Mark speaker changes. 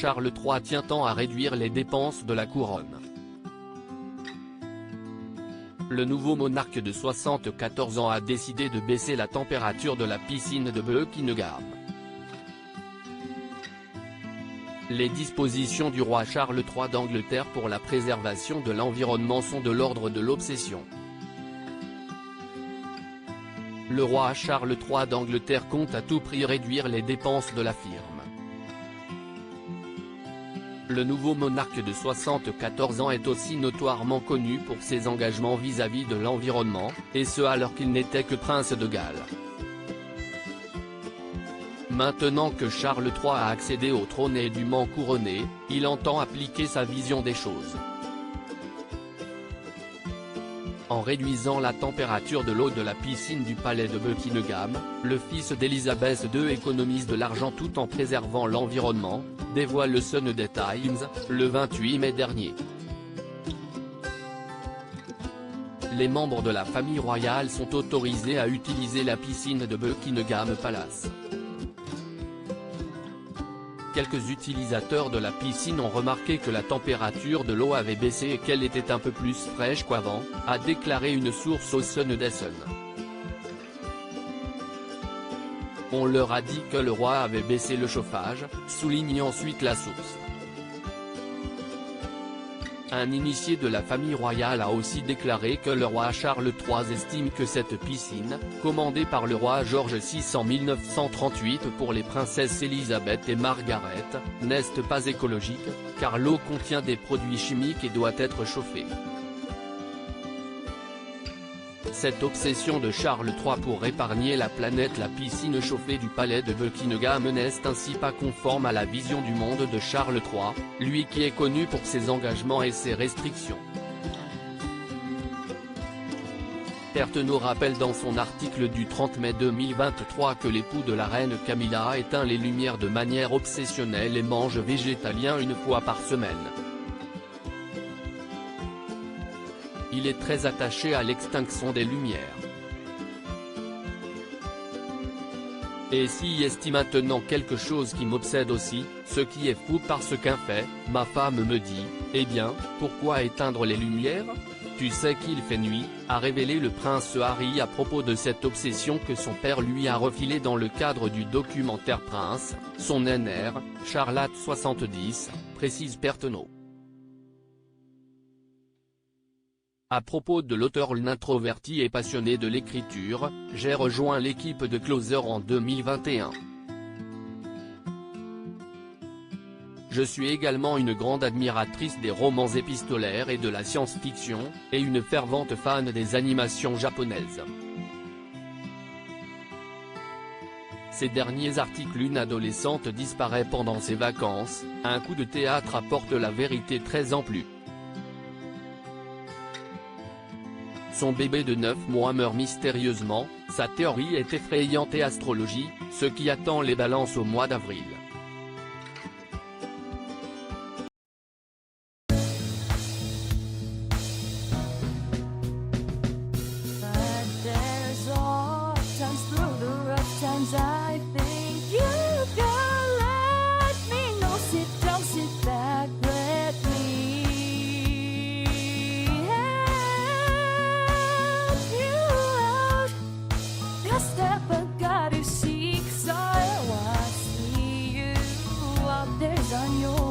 Speaker 1: Charles III tient tant à réduire les dépenses de la couronne. Le nouveau monarque de 74 ans a décidé de baisser la température de la piscine de Buckingham. Les dispositions du roi Charles III d'Angleterre pour la préservation de l'environnement sont de l'ordre de l'obsession. Le roi Charles III d'Angleterre compte à tout prix réduire les dépenses de la firme. Le nouveau monarque de 74 ans est aussi notoirement connu pour ses engagements vis-à-vis de l'environnement, et ce alors qu'il n'était que prince de Galles. Maintenant que Charles III a accédé au trône et est dûment couronné, il entend appliquer sa vision des choses. En réduisant la température de l'eau de la piscine du palais de Buckingham, le fils d'Élisabeth II économise de l'argent tout en préservant l'environnement, dévoile le Sunday Times, le 28 mai dernier. Les membres de la famille royale sont autorisés à utiliser la piscine de Buckingham Palace. Quelques utilisateurs de la piscine ont remarqué que la température de l'eau avait baissé et qu'elle était un peu plus fraîche qu'avant, a déclaré une source au Sunday Sun. On leur a dit que le roi avait baissé le chauffage, souligne ensuite la source. Un initié de la famille royale a aussi déclaré que le roi Charles III estime que cette piscine, commandée par le roi George VI en 1938 pour les princesses Elisabeth et Margaret, n'est pas écologique, car l'eau contient des produits chimiques et doit être chauffée. Cette obsession de Charles III pour épargner la planète, la piscine chauffée du palais de Buckingham n'est ainsi pas conforme à la vision du monde de Charles III, lui qui est connu pour ses engagements et ses restrictions. Pertenot rappelle dans son article du 30 mai 2023 que l'époux de la reine Camilla a éteint les lumières de manière obsessionnelle et mange végétalien une fois par semaine. Il est très attaché à l'extinction des lumières. Et s'y est maintenant quelque chose qui m'obsède aussi, ce qui est fou parce qu'un fait, ma femme me dit, eh bien, pourquoi éteindre les lumières ? Tu sais qu'il fait nuit, a révélé le prince Harry à propos de cette obsession que son père lui a refilée dans le cadre du documentaire Prince, son NR, Charlotte 70, précise Pertenot. À propos de l'auteur l'introverti et passionné de l'écriture, j'ai rejoint l'équipe de Closer en 2021. Je suis également une grande admiratrice des romans épistolaires et de la science-fiction, et une fervente fan des animations japonaises. Ces derniers articles, une adolescente disparaît pendant ses vacances, un coup de théâtre apporte la vérité très amplue. Son bébé de 9 mois meurt mystérieusement, sa théorie est effrayante et astrologie, ce qui attend les balances au mois d'avril.
Speaker 2: On your